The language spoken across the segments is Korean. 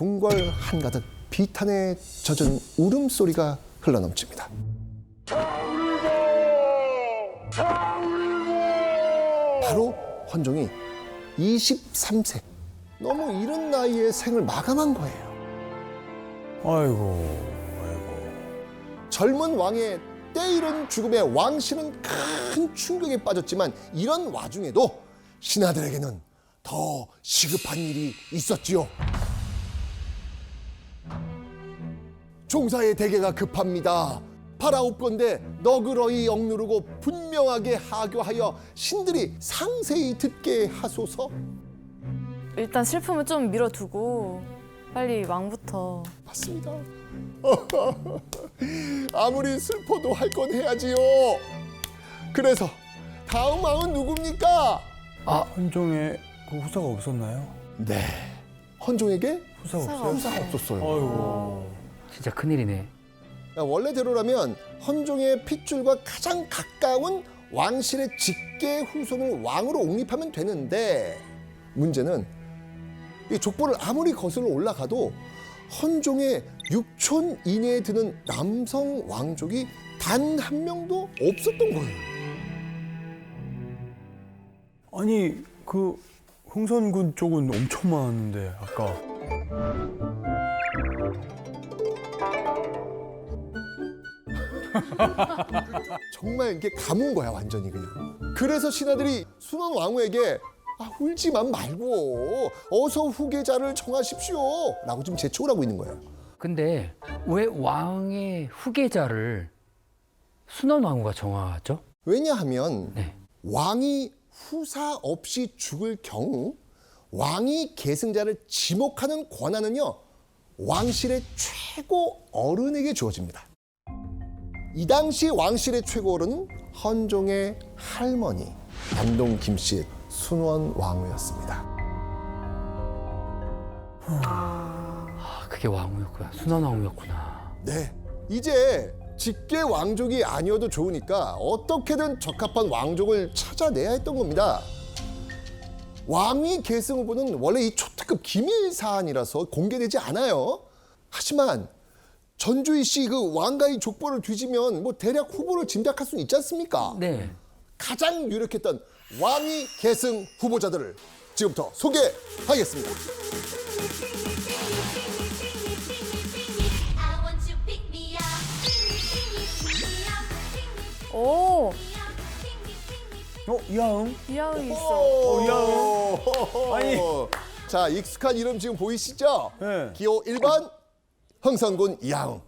궁궐 한가득 비탄에 젖은 울음소리가 흘러넘칩니다. 바로 헌종이 23세, 너무 이른 나이에 생을 마감한 거예요. 아이고. 젊은 왕의 때이른 죽음에 왕실은 큰 충격에 빠졌지만 이런 와중에도 신하들에게는 더 시급한 일이 있었지요. 종사의 대계가 급합니다. 바라옵건대 너그러이 억누르고 분명하게 하교하여 신들이 상세히 듣게 하소서. 일단 슬픔을 좀 밀어두고 빨리 왕부터. 맞습니다. 아무리 슬퍼도 할 건 해야지요. 그래서 다음 왕은 누굽니까? 헌종에 그 후사가 없었나요? 네, 헌종에게 후사가 없어요? 후사가 없었어요. 아이고. 진짜 큰일이네. 원래대로라면 헌종의 핏줄과 가장 가까운 왕실의 직계 후손을 왕으로 옹립하면 되는데, 문제는 이 족보를 아무리 거슬러 올라가도 헌종의 6촌 이내에 드는 남성 왕족이 단 한 명도 없었던 거예요. 아니 그 흥선군 쪽은 엄청 많았는데 아까. 정말 이게 가문 거야, 완전히 그냥. 그래서 신하들이 순원 왕후에게 울지만 말고 어서 후계자를 정하십시오 라고 좀 재촉을 하고 있는 거예요. 근데 왜 왕의 후계자를 순원 왕후가 정하죠? 왜냐하면 네. 왕이 후사 없이 죽을 경우 왕이 계승자를 지목하는 권한은요, 왕실의 최고 어른에게 주어집니다. 이 당시 왕실의 최고 어른은 헌종의 할머니 안동 김씨의 순원 왕후였습니다. 그게 왕후였구나. 순원 왕후였구나. 네, 이제 직계 왕족이 아니어도 좋으니까 어떻게든 적합한 왕족을 찾아내야 했던 겁니다. 왕위 계승 후보는 원래 이 초특급 기밀 사안이라서 공개되지 않아요. 하지만 전주희 씨 그 왕가의 족보를 뒤지면 뭐 대략 후보를 짐작할 수는 있지 않습니까? 네. 가장 유력했던 왕위 계승 후보자들을 지금부터 소개하겠습니다. 오, 이하응? 이하응이 있어. 이하응. 아니. 자, 익숙한 이름 지금 보이시죠? 네. 기호 1번 흥선군 이하응.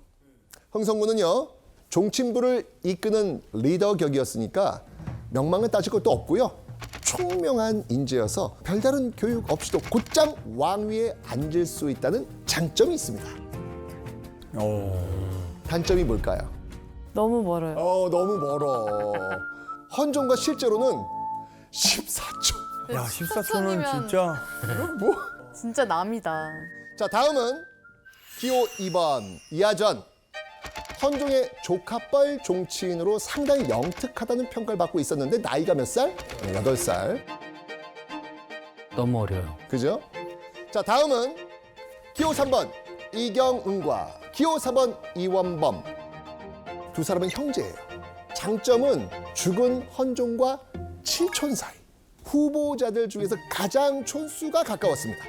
흥선군은요, 종친부를 이끄는 리더 격이었으니까 명망을 따질 것도 없고요. 총명한 인재여서 별다른 교육 없이도 곧장 왕위에 앉을 수 있다는 장점이 있습니다. 단점이 뭘까요? 너무 멀어요. 너무 멀어. 헌종과 실제로는 14초. 야 14초는 사촌이면 진짜. 뭐? 진짜 남이다. 자, 다음은 기호 2번 이하전. 헌종의 조카뻘 종친으로 상당히 영특하다는 평가를 받고 있었는데 나이가 몇 살? 8살. 너무 어려요. 그죠? 자, 다음은 기호 3번 이경은과 기호 4번 이원범. 두 사람은 형제예요. 장점은 죽은 헌종과 7촌 사이. 후보자들 중에서 가장 촌수가 가까웠습니다.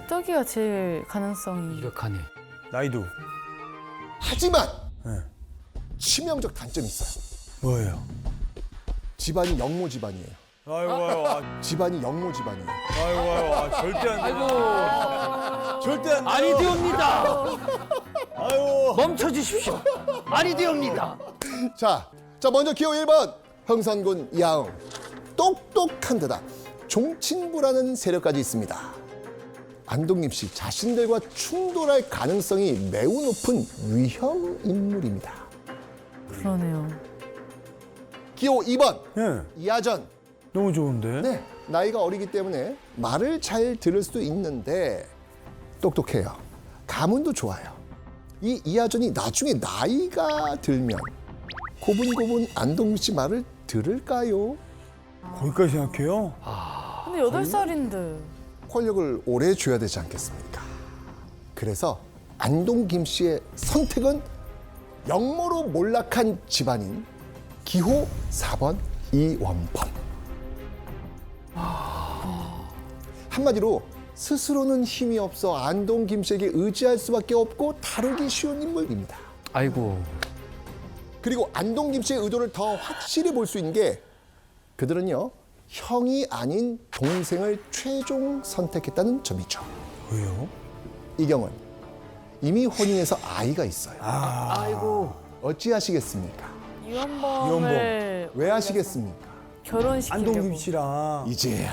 저기가 제일 가능성이. 유력하네. 나이도. 하지만 네. 치명적 단점이 있어요. 뭐예요? 집안이 영모 집안이에요. 아이고. 집안이 영모 집안이에요. 아이고. 절대 안 돼. 아이고. 절대 안 돼. 아니 되옵니다. 아이고. 멈춰 주십시오. 아니 되옵니다. 자, 먼저 기호 1번 흥선군 이하응. 똑똑한 데다 종친부라는 세력까지 있습니다. 안동김 씨 자신들과 충돌할 가능성이 매우 높은 위험 인물입니다. 그러네요. 기호 2번 예. 이하전. 너무 좋은데. 네, 나이가 어리기 때문에 말을 잘 들을 수도 있는데 똑똑해요. 가문도 좋아요. 이 이하전이 나중에 나이가 들면 고분고분 안동김 씨 말을 들을까요? 거기까지 생각해요? 근데 8살인데. 권력을 오래 줘야 되지 않겠습니까? 그래서 안동 김씨의 선택은 역모로 몰락한 집안인 기호 4번 이원범. 한마디로 스스로는 힘이 없어 안동 김씨에게 의지할 수밖에 없고 다루기 쉬운 인물입니다. 아이고. 그리고 안동 김씨의 의도를 더 확실히 볼 수 있는 게 그들은요, 형이 아닌 동생을 최종 선택했다는 점이죠. 왜요? 이경은 이미 혼인해서 아이가 있어요. 아이고. 어찌하시겠습니까? 이원범을 왜 하시겠습니까? 결혼시키려고 안동 김씨랑 이제야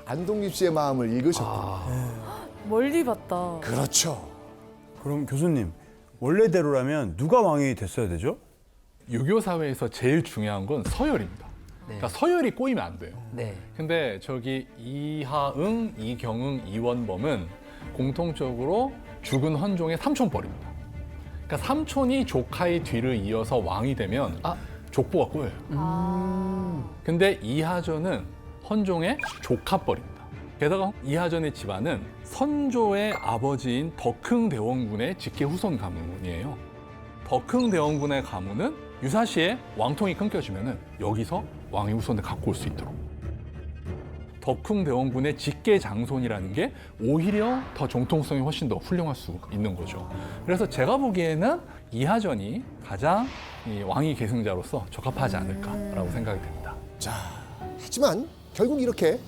안동 김씨의 마음을 읽으셨군요. 멀리 봤다. 그렇죠. 그럼 교수님 원래대로라면 누가 왕이 됐어야 되죠? 유교 사회에서 제일 중요한 건 서열입니다. 네. 그러니까 서열이 꼬이면 안 돼요. 네. 근데 저기 이하응, 이경응, 이원범은 공통적으로 죽은 헌종의 삼촌뻘입니다. 그러니까 삼촌이 조카의 뒤를 이어서 왕이 되면 족보가 꼬여요. 근데 이하전은 헌종의 조카뻘입니다. 게다가 이하전의 집안은 선조의 아버지인 덕흥대원군의 직계 후손 가문이에요. 덕흥대원군의 가문은 유사시에 왕통이 끊겨지면은 여기서 왕의 후손을 갖고 올 수 있도록. 덕흥대원군의 직계 장손이라는 게 오히려 더 정통성이 훨씬 더 훌륭할 수 있는 거죠. 그래서 제가 보기에는 이하전이 가장 이 왕위 계승자로서 적합하지 않을까라고 생각이 됩니다. 하지만 결국 이렇게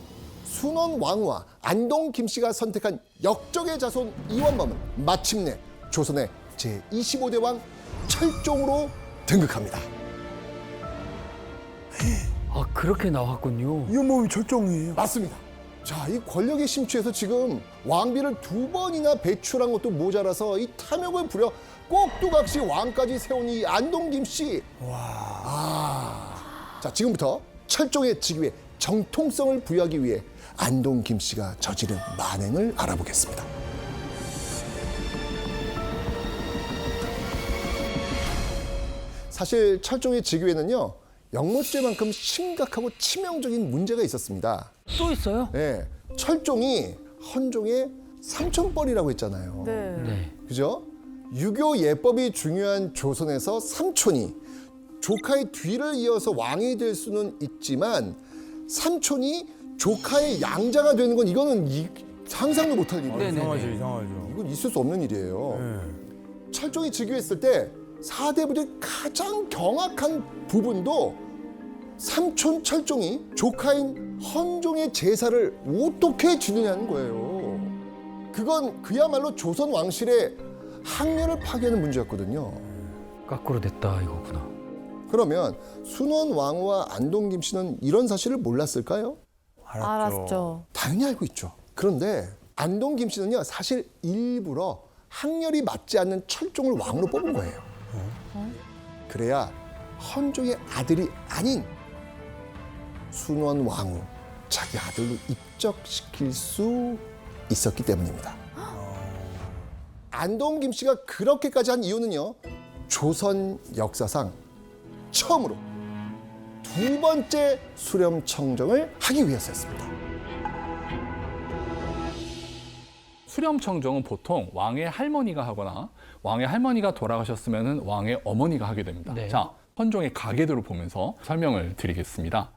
순원 왕후와 안동 김씨가 선택한 역적의 자손 이원범은 마침내 조선의 제25대 왕 철종으로 등극합니다. 아, 그렇게 나왔군요. 이원범이 철종이에요. 맞습니다. 자, 이 권력에 심취해서 지금 왕비를 2번이나 배출한 것도 모자라서 이 탐욕을 부려 꼭두각시 왕까지 세운 이 안동 김씨. 자, 지금부터 철종의 직위에 정통성을 부여하기 위해 안동 김씨가 저지른 만행을 알아보겠습니다. 사실 철종의 직위에는요, 역모죄만큼 심각하고 치명적인 문제가 있었습니다. 또 있어요? 네, 철종이 헌종의 삼촌뻘이라고 했잖아요. 네. 네. 그죠? 유교 예법이 중요한 조선에서 삼촌이 조카의 뒤를 이어서 왕이 될 수는 있지만 삼촌이 조카의 양자가 되는 건 이거는 상상도 못할 일이에요. 네네. 이상하죠, 이상하죠. 이건 있을 수 없는 일이에요. 네. 철종이 즉위했을 때 사대부의 가장 경악한 부분도 삼촌 철종이 조카인 헌종의 제사를 어떻게 지내냐는 거예요. 그건 그야말로 조선 왕실의 학렬을 파괴하는 문제였거든요. 거꾸로 됐다 이거구나. 그러면 순원 왕후와 안동 김씨는 이런 사실을 몰랐을까요? 알았죠. 당연히 알고 있죠. 그런데 안동 김씨는요, 사실 일부러 학렬이 맞지 않는 철종을 왕으로 뽑은 거예요. 그래야 헌종의 아들이 아닌 순원 왕후, 자기 아들로 입적시킬 수 있었기 때문입니다. 안동 김씨가 그렇게까지 한 이유는요, 조선 역사상 처음으로 2번째 수렴청정을 하기 위해서였습니다. 수렴청정은 보통 왕의 할머니가 하거나 왕의 할머니가 돌아가셨으면 왕의 어머니가 하게 됩니다. 네. 자, 헌종의 가계도를 보면서 설명을 드리겠습니다.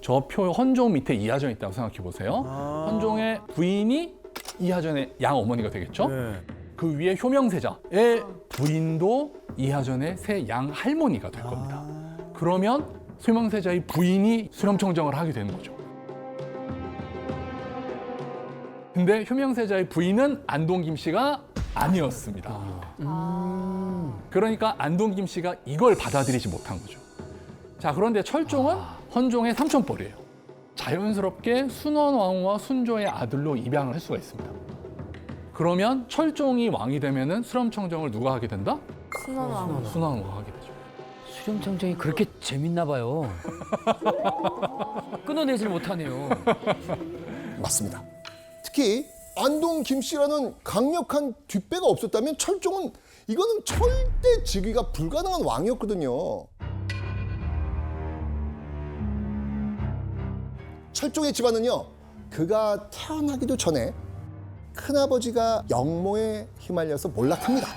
저 표 헌종 밑에 이하전이 있다고 생각해 보세요. 헌종의 부인이 이하전의 양 어머니가 되겠죠. 네. 그 위에 효명세자의 부인도 이하전의 새 양 할머니가 될 겁니다. 그러면 효명세자의 부인이 수렴청정을 하게 되는 거죠. 근데 효명세자의 부인은 안동 김씨가 아니었습니다. 그러니까 안동 김씨가 이걸 받아들이지 못한 거죠. 자, 그런데 철종은 헌종의 삼촌뻘이에요. 자연스럽게 순원 왕후와 순조의 아들로 입양을 할 수가 있습니다. 그러면 철종이 왕이 되면은 수렴청정을 누가 하게 된다? 순원왕후. 순원 왕후가 하게 되죠. 수렴청정이 그렇게 재밌나 봐요. 끊어내질 못하네요. 맞습니다. 특히 안동 김씨라는 강력한 뒷배가 없었다면 철종은 이거는 절대 즉위가 불가능한 왕이었거든요. 철종의 집안은요, 그가 태어나기도 전에 큰아버지가 영모에 휘말려서 몰락합니다.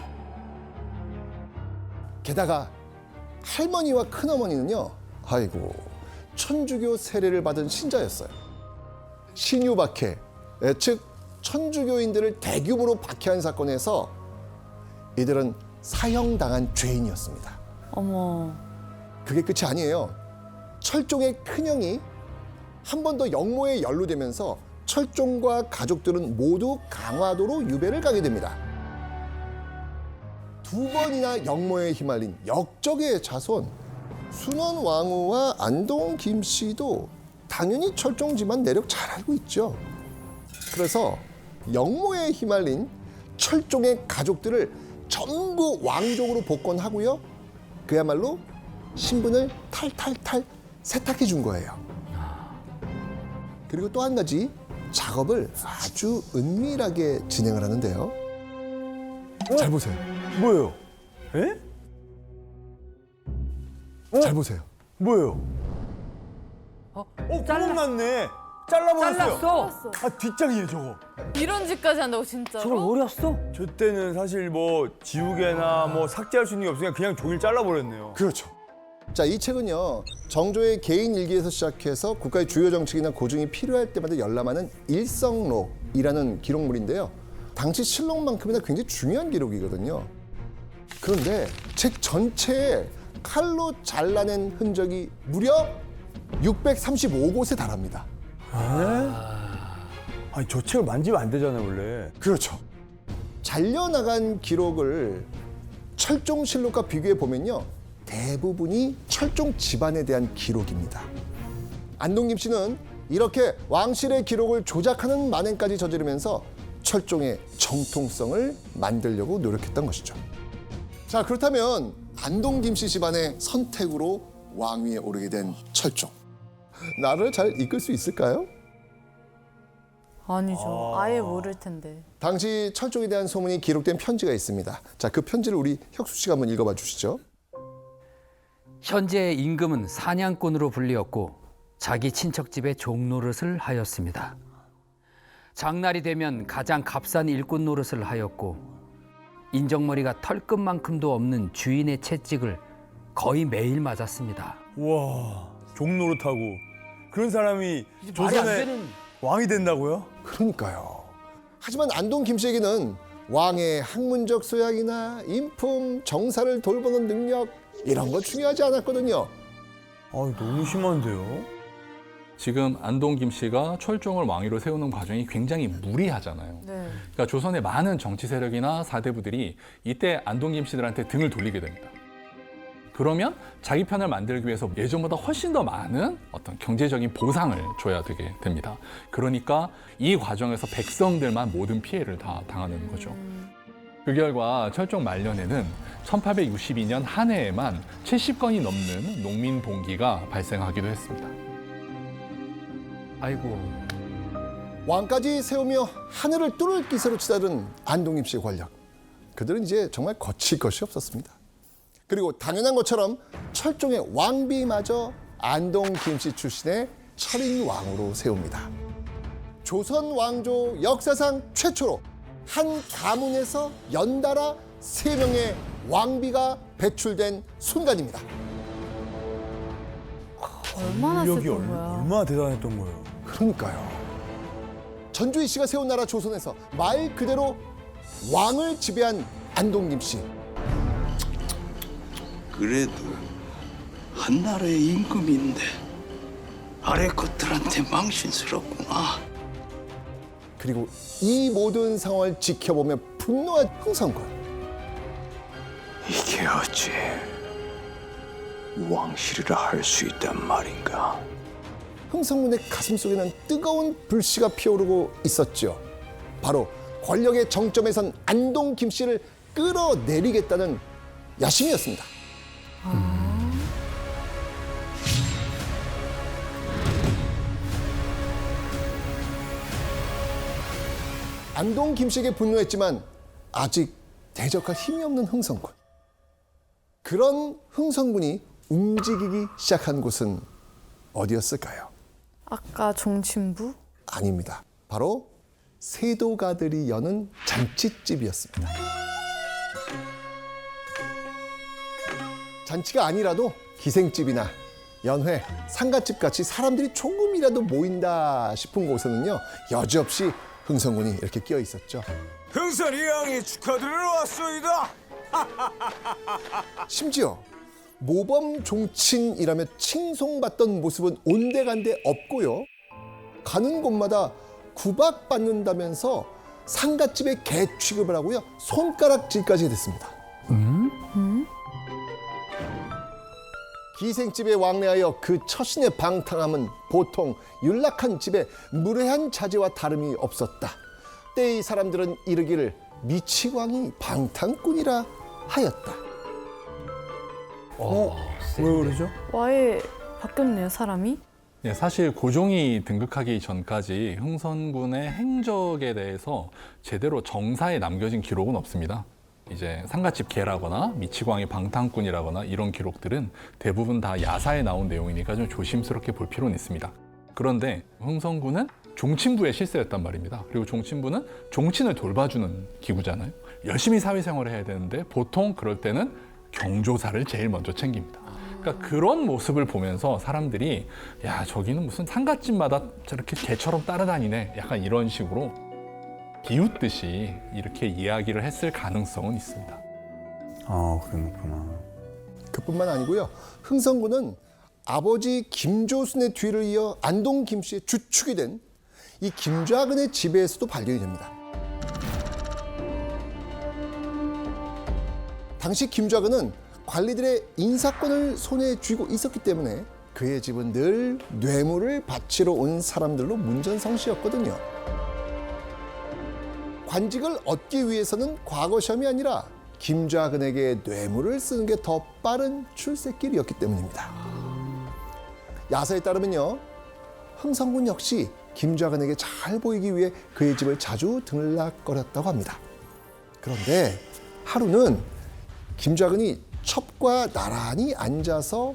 게다가 할머니와 큰어머니는요, 아이고, 천주교 세례를 받은 신자였어요. 신유박해, 즉 천주교인들을 대규모로 박해한 사건에서 이들은 사형당한 죄인이었습니다. 어머. 그게 끝이 아니에요. 철종의 큰형이 한 번 더 영모에 연루되면서 철종과 가족들은 모두 강화도로 유배를 가게 됩니다. 두 번이나 영모에 휘말린 역적의 자손 순원왕후와 안동 김씨도 당연히 철종 집안 내력 잘 알고 있죠. 그래서 영모에 휘말린 철종의 가족들을 전부 왕족으로 복권하고요. 그야말로 신분을 탈탈탈 세탁해 준 거예요. 그리고 또 한 가지 작업을 아주 은밀하게 진행을 하는데요. 잘 보세요. 뭐예요? 에? 잘 보세요. 뭐예요? 구멍 났네. 잘라버렸어요. 잘랐어. 아, 뒷장이네 저거. 이런 짓까지 한다고 진짜로? 저걸 어렸어? 저 때는 사실 뭐 지우개나 뭐 삭제할 수 있는 게 없으니까 그냥 종이를 잘라버렸네요. 그렇죠. 자, 이 책은요, 정조의 개인 일기에서 시작해서 국가의 주요 정책이나 고증이 필요할 때마다 열람하는 일성록이라는 기록물인데요. 당시 실록만큼이나 굉장히 중요한 기록이거든요. 그런데 책 전체에 칼로 잘라낸 흔적이 무려 635곳에 달합니다. 아니 저 책을 만지면 안 되잖아요 원래. 그렇죠. 잘려나간 기록을 철종실록과 비교해 보면요, 대부분이 철종 집안에 대한 기록입니다. 안동 김씨는 이렇게 왕실의 기록을 조작하는 만행까지 저지르면서 철종의 정통성을 만들려고 노력했던 것이죠. 자, 그렇다면 안동 김씨 집안의 선택으로 왕위에 오르게 된 철종, 나를 잘 이끌 수 있을까요? 아니죠. 아예 모를 텐데. 당시 철종에 대한 소문이 기록된 편지가 있습니다. 자, 그 편지를 우리 혁수 씨가 한번 읽어봐 주시죠. 현재 임금은 사냥꾼으로 불리었고 자기 친척 집에 종노릇을 하였습니다. 장날이 되면 가장 값싼 일꾼 노릇을 하였고 인정머리가 털끝만큼도 없는 주인의 채찍을 거의 매일 맞았습니다. 우와 종노릇하고 그런 사람이 말이 안 조선의 되는. 왕이 된다고요? 그러니까요. 하지만 안동 김씨에게는 왕의 학문적 소양이나 인품, 정사를 돌보는 능력, 이런 거 중요하지 않았거든요. 아 너무 심한데요? 지금 안동 김씨가 철종을 왕위로 세우는 과정이 굉장히 무리하잖아요. 네. 그러니까 조선의 많은 정치 세력이나 사대부들이 이때 안동 김씨들한테 등을 돌리게 됩니다. 그러면 자기 편을 만들기 위해서 예전보다 훨씬 더 많은 어떤 경제적인 보상을 줘야 되게 됩니다. 그러니까 이 과정에서 백성들만 모든 피해를 다 당하는 거죠. 그 결과 철종 말년에는 1862년 한 해에만 70건이 넘는 농민 봉기가 발생하기도 했습니다. 아이고. 왕까지 세우며 하늘을 뚫을 기세로 치달은 안동 김씨의 권력. 그들은 이제 정말 거칠 것이 없었습니다. 그리고 당연한 것처럼 철종의 왕비마저 안동 김씨 출신의 철인왕으로 세웁니다. 조선 왕조 역사상 최초로 한 가문에서 연달아 3명의 왕비가 배출된 순간입니다. 얼마나 권력이 슬픈 거야. 얼마나 대단했던 거예요? 그러니까요. 전주희 씨가 세운 나라 조선에서 말 그대로 왕을 지배한 안동 김씨. 그래도 한나라의 임금인데 아래 것들한테 망신스럽구나. 그리고 이 모든 상황을 지켜보며 분노한 흥선군. 이게 어찌 왕실이라 할 수 있단 말인가? 흥선군의 가슴속에는 뜨거운 불씨가 피어오르고 있었죠. 바로 권력의 정점에 선 안동 김씨를 끌어내리겠다는 야심이었습니다. 안동 김씨에게 분노했지만 아직 대적할 힘이 없는 흥선군. 그런 흥선군이 움직이기 시작한 곳은 어디였을까요? 아까 종친부? 아닙니다. 바로 세도가들이 여는 잔치집이었습니다. 잔치가 아니라도 기생집이나 연회, 상갓집 같이 사람들이 조금이라도 모인다 싶은 곳에는요, 여지없이 흥선군이 이렇게 끼어 있었죠. 흥선이 양이 축하드리러 왔소이다. 심지어 모범 종친이라며 칭송받던 모습은 온데간데 없고요. 가는 곳마다 구박받는다면서 상갓집에 개 취급을 하고요. 손가락질까지 됐습니다. 기생집에 왕래하여 그 처신의 방탕함은 보통 윤락한 집의 무례한 자제와 다름이 없었다. 때의 사람들은 이르기를 미치광이 방탕꾼이라 하였다. 왜 그러죠? 아예 바뀌었네요, 사람이. 네, 사실 고종이 등극하기 전까지 흥선군의 행적에 대해서 제대로 정사에 남겨진 기록은 없습니다. 이제 상갓집 개라거나 미치광이 방탕꾼이라거나 이런 기록들은 대부분 다 야사에 나온 내용이니까 좀 조심스럽게 볼 필요는 있습니다. 그런데 흥선군은 종친부의 실세였단 말입니다. 그리고 종친부는 종친을 돌봐주는 기구잖아요. 열심히 사회생활을 해야 되는데 보통 그럴 때는 경조사를 제일 먼저 챙깁니다. 그러니까 그런 모습을 보면서 사람들이 야, 저기는 무슨 상갓집마다 저렇게 개처럼 따라다니네, 약간 이런 식으로 비웃듯이 이렇게 이야기를 했을 가능성은 있습니다. 아, 그렇구나. 그뿐만 아니고요. 흥선군은 아버지 김조순의 뒤를 이어 안동 김씨의 주축이 된 이 김좌근의 지배에서도 발견이 됩니다. 당시 김좌근은 관리들의 인사권을 손에 쥐고 있었기 때문에 그의 집은 늘 뇌물을 바치러 온 사람들로 문전성시였거든요. 관직을 얻기 위해서는 과거 시험이 아니라 김좌근에게 뇌물을 쓰는 게 더 빠른 출세길이었기 때문입니다. 야사에 따르면요, 흥선군 역시 김좌근에게 잘 보이기 위해 그의 집을 자주 들락거렸다고 합니다. 그런데 하루는 김좌근이 첩과 나란히 앉아서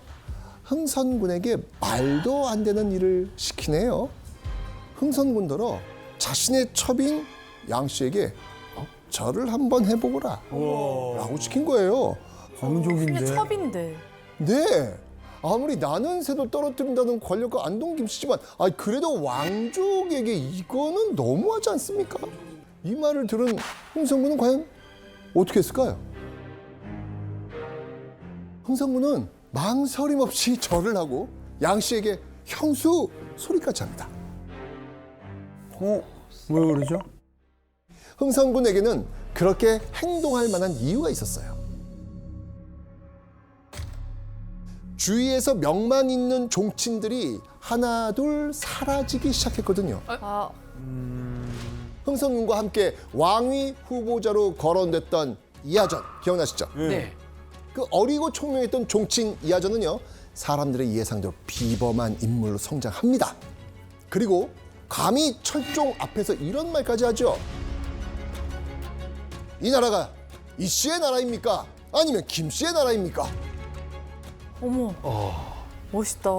흥선군에게 말도 안 되는 일을 시키네요. 흥선군더러 자신의 첩인 양씨에게 절을 한번 해보거라 라고 시킨 거예요. 그냥 왕족인데. 첩인데. 네, 아무리 나는 새도 떨어뜨린다는 권력과 안동 김씨지만 그래도 왕족에게 이거는 너무하지 않습니까? 이 말을 들은 흥선군은 과연 어떻게 했을까요? 흥선군은 망설임 없이 절을 하고 양씨에게 형수 소리까지 합니다. 왜 그러죠? 흥선군에게는 그렇게 행동할 만한 이유가 있었어요. 주위에서 명망 있는 종친들이 하나둘 사라지기 시작했거든요. 아, 흥선군과 함께 왕위 후보자로 거론됐던 이하전 기억나시죠? 네. 그 어리고 총명했던 종친 이하전은요, 사람들의 예상대로 비범한 인물로 성장합니다. 그리고 감히 철종 앞에서 이런 말까지 하죠. 이 나라가 이 씨의 나라입니까? 아니면 김 씨의 나라입니까? 어머. 멋있다.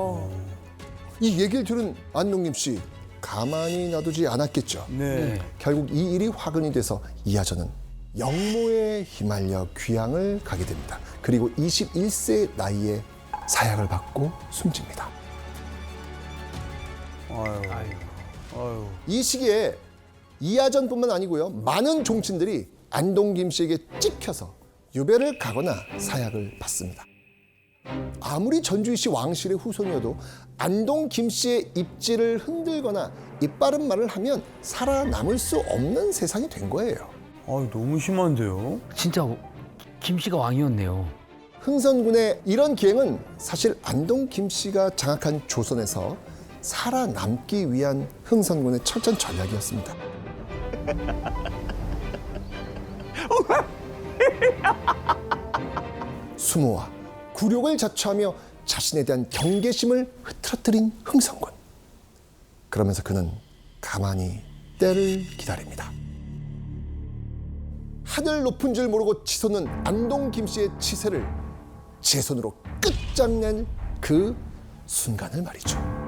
이 얘기를 들은 안동김 씨 가만히 놔두지 않았겠죠. 네. 결국 이 일이 화근이 돼서 이하전은 영모에 휘말려 귀향을 가게 됩니다. 그리고 21세 나이에 사약을 받고 숨집니다. 아유. 이 시기에 이하전뿐만 아니고요, 많은 종친들이 안동 김씨에게 찍혀서 유배를 가거나 사약을 받습니다. 아무리 전주희 씨 왕실의 후손이어도 안동 김씨의 입지를 흔들거나 입바른 말을 하면 살아남을 수 없는 세상이 된 거예요. 너무 심한데요? 진짜 김씨가 왕이었네요. 흥선군의 이런 기행은 사실 안동 김씨가 장악한 조선에서 살아남기 위한 흥선군의 철저한 전략이었습니다. 수모와 굴욕을 자초하며 자신에 대한 경계심을 흐트러뜨린 흥선군. 그러면서 그는 가만히 때를 기다립니다. 하늘 높은 줄 모르고 치솟는 안동 김씨의 치세를 제 손으로 끝장낸 그 순간을 말이죠.